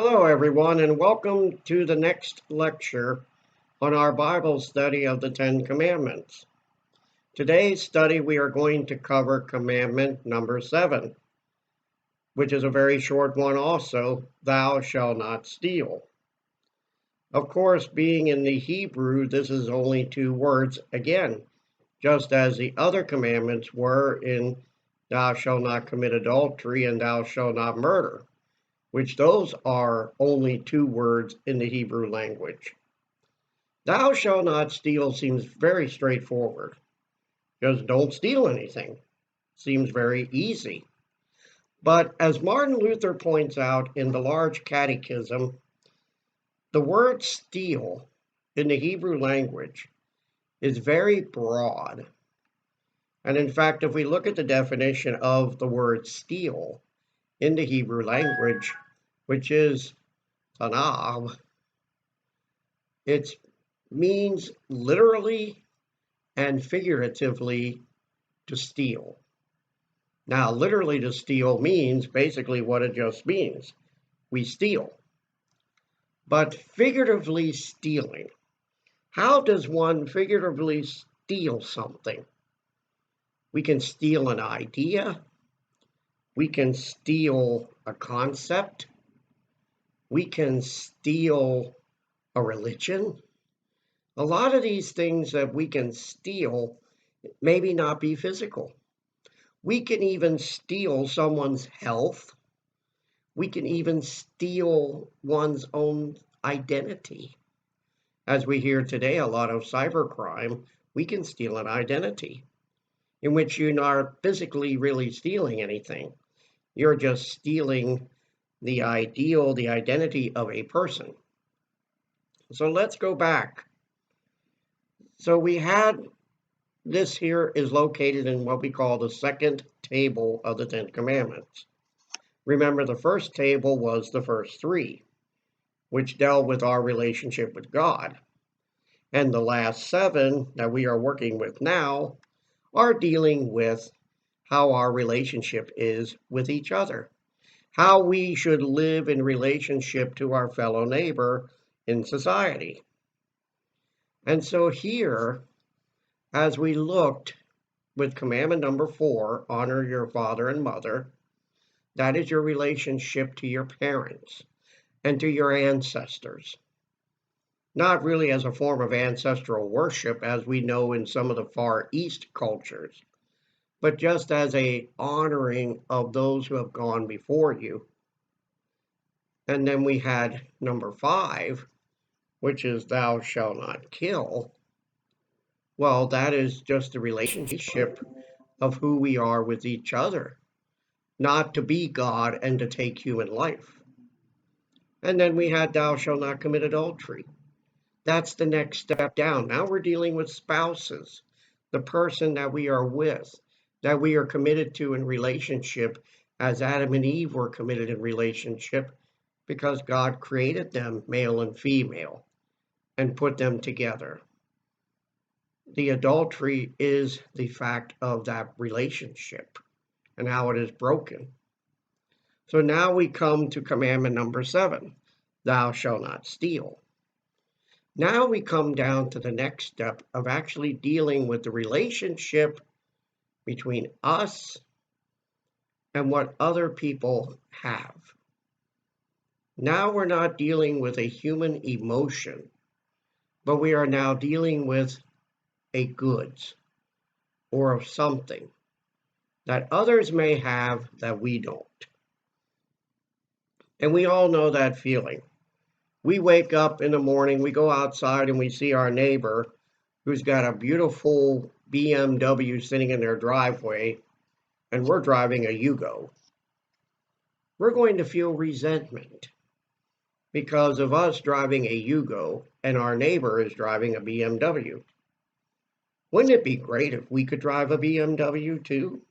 Hello, everyone, and welcome to the next lecture on our Bible study of the Ten Commandments. Today's study, we are going to cover commandment number 7, which is a very short one also, thou shalt not steal. Of course, being in the Hebrew, this is only 2 words again, just as the other commandments were in thou shalt not commit adultery and thou shalt not murder, which those are only 2 words in the Hebrew language. Thou shalt not steal seems very straightforward. Just don't steal anything. Seems very easy. But as Martin Luther points out in the Large Catechism, the word steal in the Hebrew language is very broad. And in fact, if we look at the definition of the word steal in the Hebrew language, which is tanab, it means literally and figuratively to steal. Now, literally to steal means basically what it just means. We steal. But figuratively stealing, how does one figuratively steal something? We can steal an idea. We can steal a concept. We can steal a religion. A lot of these things that we can steal maybe not be physical. We can even steal someone's health. We can even steal one's own identity. As we hear today, a lot of cybercrime, we can steal an identity in which you're not physically really stealing anything. You're just stealing the ideal, the identity of a person. So let's go back. So we had this here is located in what we call the second table of the Ten Commandments. Remember, the first table was the first 3, which dealt with our relationship with God. And the last 7 that we are working with now are dealing with how our relationship is with each other, how we should live in relationship to our fellow neighbor in society. And so here, as we looked with commandment number 4, honor your father and mother, that is your relationship to your parents and to your ancestors. Not really as a form of ancestral worship as we know in some of the Far East cultures, but just as a honoring of those who have gone before you. And then we had number 5, which is thou shalt not kill. Well, that is just the relationship of who we are with each other, not to be God and to take human life. And then we had thou shalt not commit adultery. That's the next step down. Now we're dealing with spouses, the person that we are with, that we are committed to in relationship as Adam and Eve were committed in relationship because God created them male and female and put them together. The adultery is the fact of that relationship and how it is broken. So now we come to commandment number 7, thou shalt not steal. Now we come down to the next step of actually dealing with the relationship between us and what other people have. Now we're not dealing with a human emotion, but we are now dealing with a goods or of something that others may have that we don't. And we all know that feeling. We wake up in the morning, we go outside and we see our neighbor who's got a beautiful BMW sitting in their driveway and we're driving a Yugo. We're going to feel resentment because of us driving a Yugo and our neighbor is driving a BMW. Wouldn't it be great if we could drive a BMW too?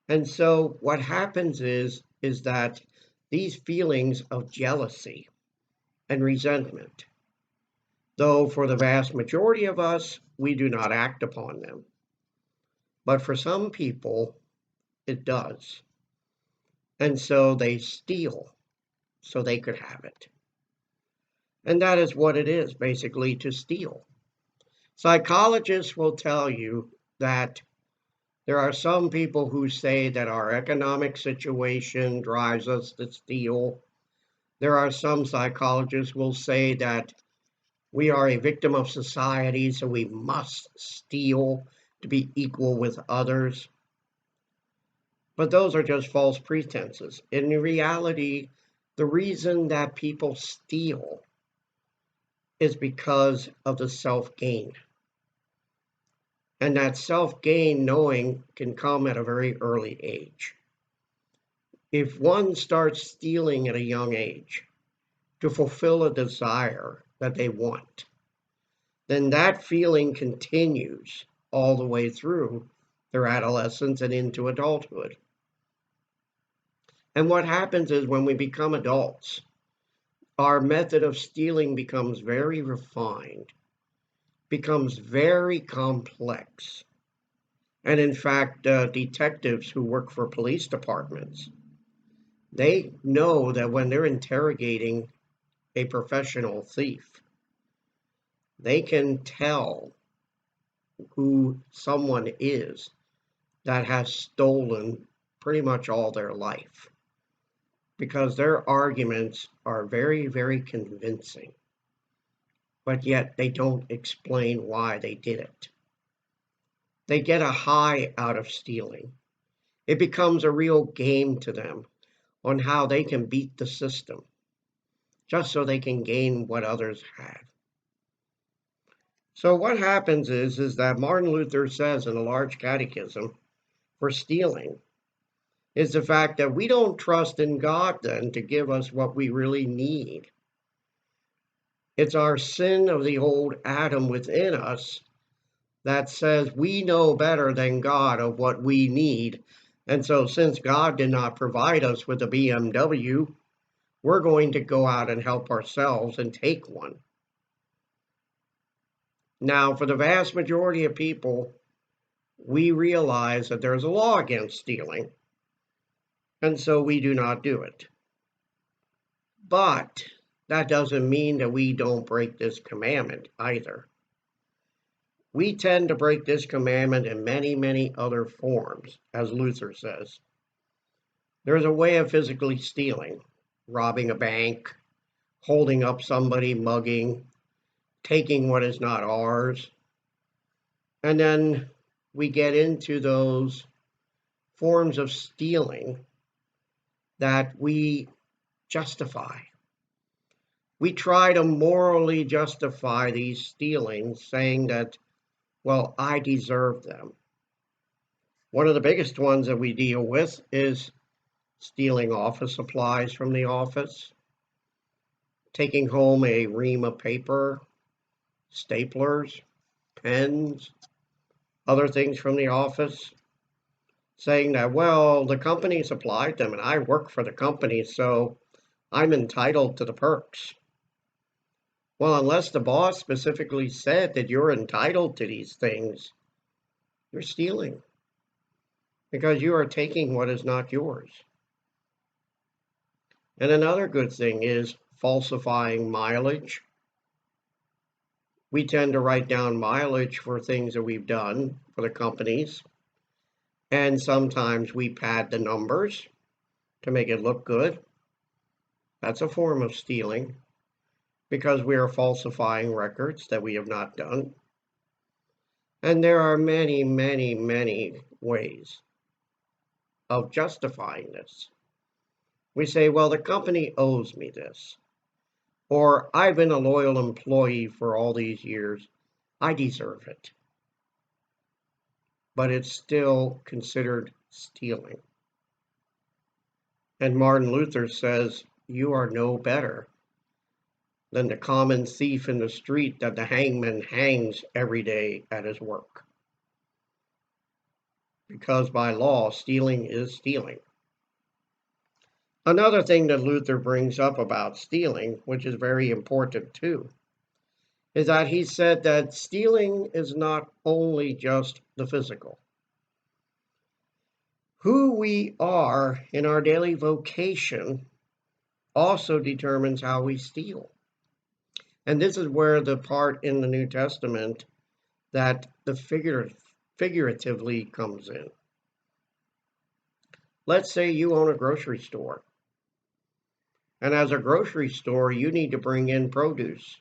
And so what happens is that these feelings of jealousy and resentment, though for the vast majority of us, we do not act upon them. But for some people, it does. And so they steal. so they could have it. And that is what it is, basically, to steal. Psychologists will tell you that there are some people who say that our economic situation drives us to steal. There are some psychologists who will say that we are a victim of society, so we must steal to be equal with others. But those are just false pretenses. In reality, the reason that people steal is because of the self-gain. And that self-gain knowing can come at a very early age. If one starts stealing at a young age to fulfill a desire that they want, then that feeling continues all the way through their adolescence and into adulthood. And what happens is when we become adults, our method of stealing becomes very refined, becomes very complex. And in fact, detectives who work for police departments, they know that when they're interrogating a professional thief, they can tell who someone is that has stolen pretty much all their life, because their arguments are very, very convincing, but yet they don't explain why they did it. They get a high out of stealing. It becomes a real game to them on how they can beat the system, just so they can gain what others have. So what happens is that Martin Luther says in a large catechism for stealing is the fact that we don't trust in God then to give us what we really need. It's our sin of the old Adam within us that says we know better than God of what we need. And so since God did not provide us with a BMW, we're going to go out and help ourselves and take one. Now, for the vast majority of people, we realize that there's a law against stealing, and so we do not do it. But that doesn't mean that we don't break this commandment either. We tend to break this commandment in many, many other forms, as Luther says. There's a way of physically stealing, robbing a bank, holding up somebody, mugging, taking what is not ours. And then we get into those forms of stealing that we justify. We try to morally justify these stealings, saying that, well, I deserve them. One of the biggest ones that we deal with is stealing office supplies from the office, taking home a ream of paper, staplers, pens, other things from the office, saying that, well, the company supplied them and I work for the company, so I'm entitled to the perks. Well, unless the boss specifically said that you're entitled to these things, you're stealing, because you are taking what is not yours. And another good thing is falsifying mileage. We tend to write down mileage for things that we've done for the companies, and sometimes we pad the numbers to make it look good. That's a form of stealing, because we are falsifying records that we have not done. And there are many, many, many ways of justifying this. We say, well, the company owes me this, or I've been a loyal employee for all these years, I deserve it. But it's still considered stealing. And Martin Luther says, you are no better than the common thief in the street that the hangman hangs every day at his work. Because by law, stealing is stealing. Another thing that Luther brings up about stealing, which is very important too, is that he said that stealing is not only just the physical. Who we are in our daily vocation also determines how we steal. And this is where the part in the New Testament that the figuratively comes in. Let's say you own a grocery store. And as a grocery store, you need to bring in produce.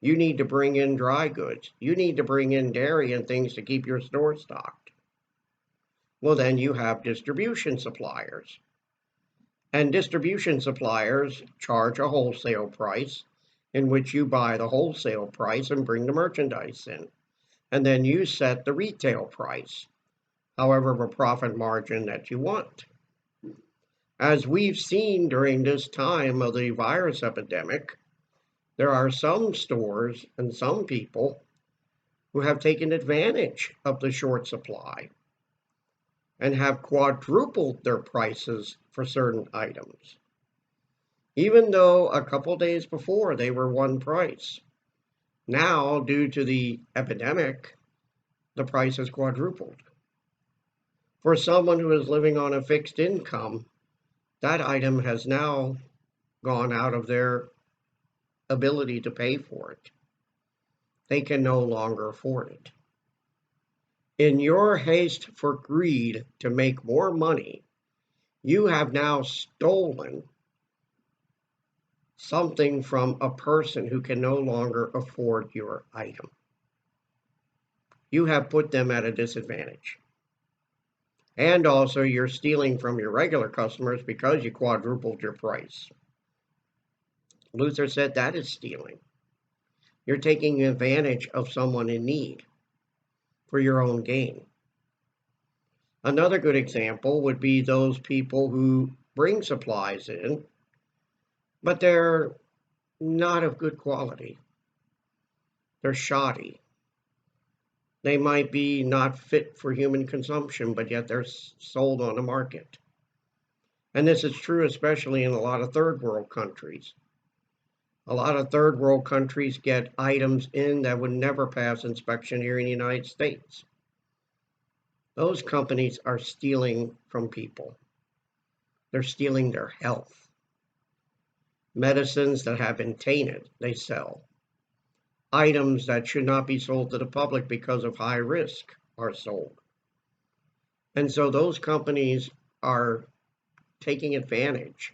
You need to bring in dry goods. You need to bring in dairy and things to keep your store stocked. Well, then you have distribution suppliers. And distribution suppliers charge a wholesale price in which you buy the wholesale price and bring the merchandise in. And then you set the retail price, however, of a profit margin that you want. As we've seen during this time of the virus epidemic, there are some stores and some people who have taken advantage of the short supply and have quadrupled their prices for certain items, even though a couple days before they were one price. Now, due to the epidemic, the price has quadrupled. For someone who is living on a fixed income, that item has now gone out of their ability to pay for it. They can no longer afford it. In your haste for greed to make more money, you have now stolen something from a person who can no longer afford your item. You have put them at a disadvantage. And also, you're stealing from your regular customers because you quadrupled your price. Luther said that is stealing. You're taking advantage of someone in need for your own gain. Another good example would be those people who bring supplies in, but they're not of good quality. They're shoddy. They might be not fit for human consumption, but yet they're sold on the market. And this is true especially in a lot of third world countries. A lot of third world countries get items in that would never pass inspection here in the United States. Those companies are stealing from people. They're stealing their health. Medicines that have been tainted, they sell. Items that should not be sold to the public because of high risk are sold. And so those companies are taking advantage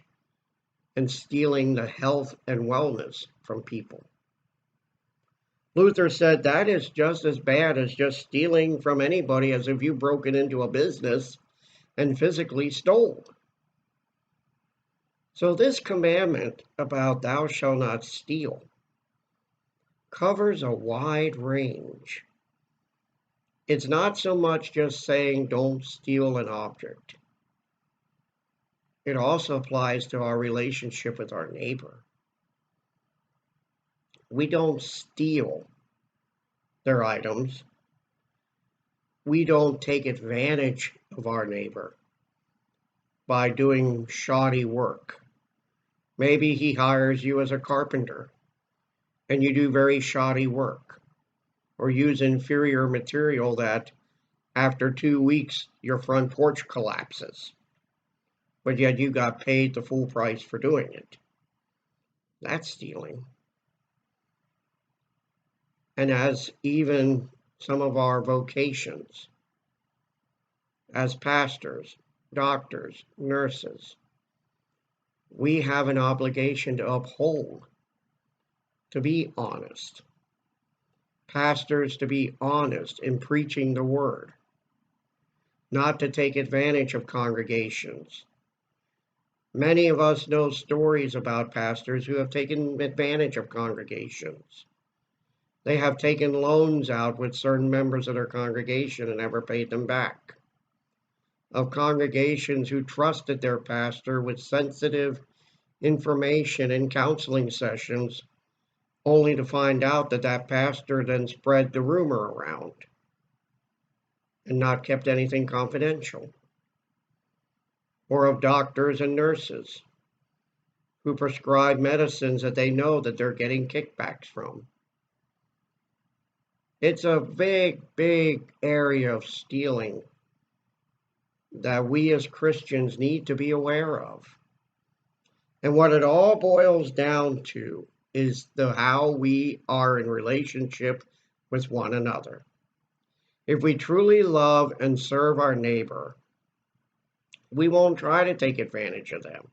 and stealing the health and wellness from people. Luther said that is just as bad as just stealing from anybody, as if you broken into a business and physically stole. So this commandment about thou shalt not steal covers a wide range. It's not so much just saying don't steal an object. It also applies to our relationship with our neighbor. We don't steal their items. We don't take advantage of our neighbor by doing shoddy work. Maybe he hires you as a carpenter and you do very shoddy work, or use inferior material that after 2 weeks your front porch collapses, but yet you got paid the full price for doing it. That's stealing. And as even some of our vocations, as pastors, doctors, nurses, we have an obligation to uphold, to be honest. Pastors to be honest in preaching the word, not to take advantage of congregations. Many of us know stories about pastors who have taken advantage of congregations. They have taken loans out with certain members of their congregation and never paid them back. Of congregations who trusted their pastor with sensitive information in counseling sessions, only to find out that that pastor then spread the rumor around and not kept anything confidential. Or of doctors and nurses who prescribe medicines that they know that they're getting kickbacks from. It's a big, big area of stealing that we as Christians need to be aware of. And what it all boils down to is how we are in relationship with one another. If we truly love and serve our neighbor, we won't try to take advantage of them.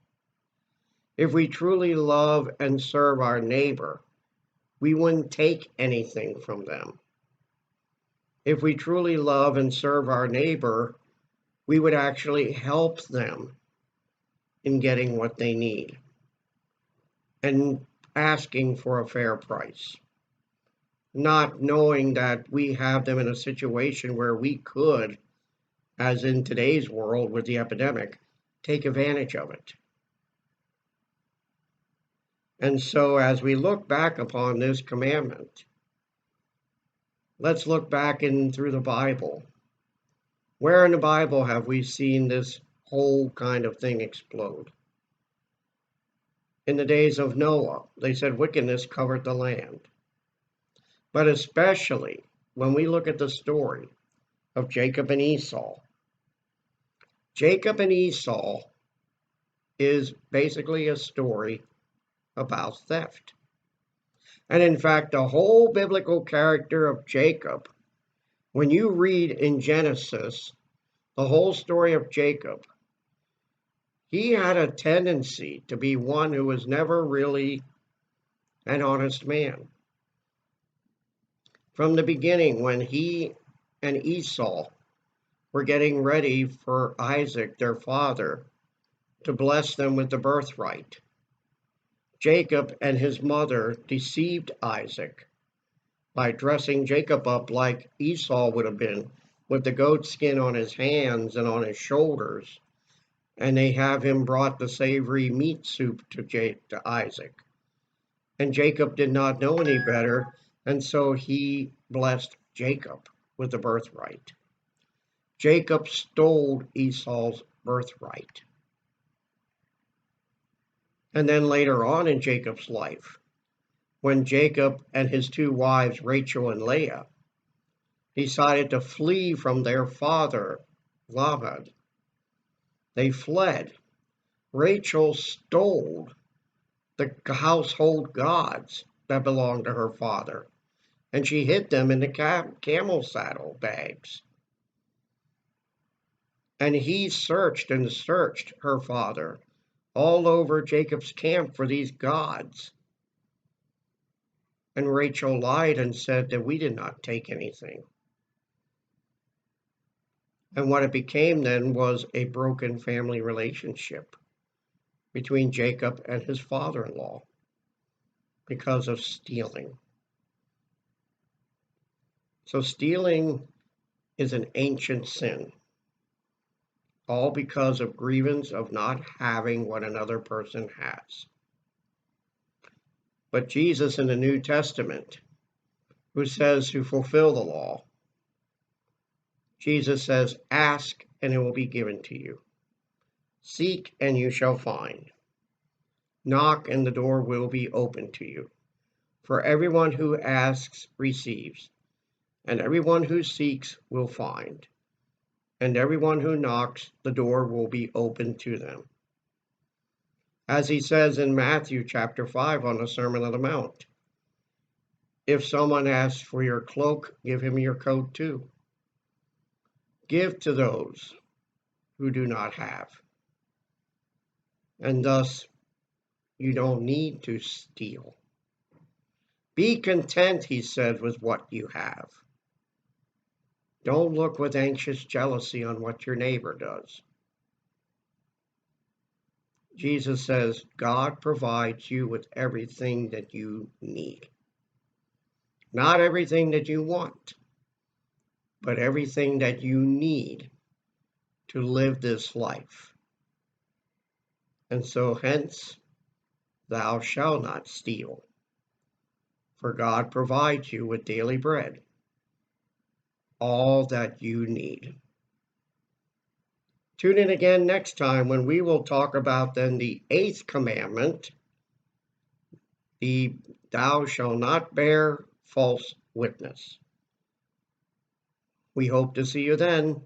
If we truly love and serve our neighbor, we wouldn't take anything from them. If we truly love and serve our neighbor, we would actually help them in getting what they need and asking for a fair price, not knowing that we have them in a situation where we could, as in today's world with the epidemic, take advantage of it. And so as we look back upon this commandment, let's look back through the Bible. Where in the Bible have we seen this whole kind of thing explode? In the days of Noah, they said wickedness covered the land. But especially when we look at the story of Jacob and Esau. Jacob and Esau is basically a story about theft. And in fact, the whole biblical character of Jacob, when you read in Genesis, the whole story of Jacob, he had a tendency to be one who was never really an honest man. From the beginning, when he and Esau were getting ready for Isaac, their father, to bless them with the birthright, Jacob and his mother deceived Isaac by dressing Jacob up like Esau would have been, with the goat skin on his hands and on his shoulders. And they have him brought the savory meat soup to Isaac. And Jacob did not know any better, and so he blessed Jacob with the birthright. Jacob stole Esau's birthright. And then later on in Jacob's life, when Jacob and his two wives, Rachel and Leah, decided to flee from their father, Laban, they fled. Rachel stole the household gods that belonged to her father, and she hid them in the camel saddle bags. And he searched and searched her father all over Jacob's camp for these gods. And Rachel lied and said that we did not take anything. And what it became then was a broken family relationship between Jacob and his father-in-law because of stealing. So stealing is an ancient sin, all because of grievance of not having what another person has. But Jesus in the New Testament, who says to fulfill the law, Jesus says, ask and it will be given to you. Seek and you shall find. Knock and the door will be opened to you. For everyone who asks receives, and everyone who seeks will find. And everyone who knocks, the door will be opened to them. As he says in Matthew chapter 5 on the Sermon on the Mount, if someone asks for your cloak, give him your coat too. Give to those who do not have. And thus, you don't need to steal. Be content, he said, with what you have. Don't look with anxious jealousy on what your neighbor does. Jesus says, God provides you with everything that you need. Not everything that you want, but everything that you need to live this life. And so hence, thou shalt not steal, for God provides you with daily bread, all that you need. Tune in again next time when we will talk about then the 8th commandment, the thou shalt not bear false witness. We hope to see you then.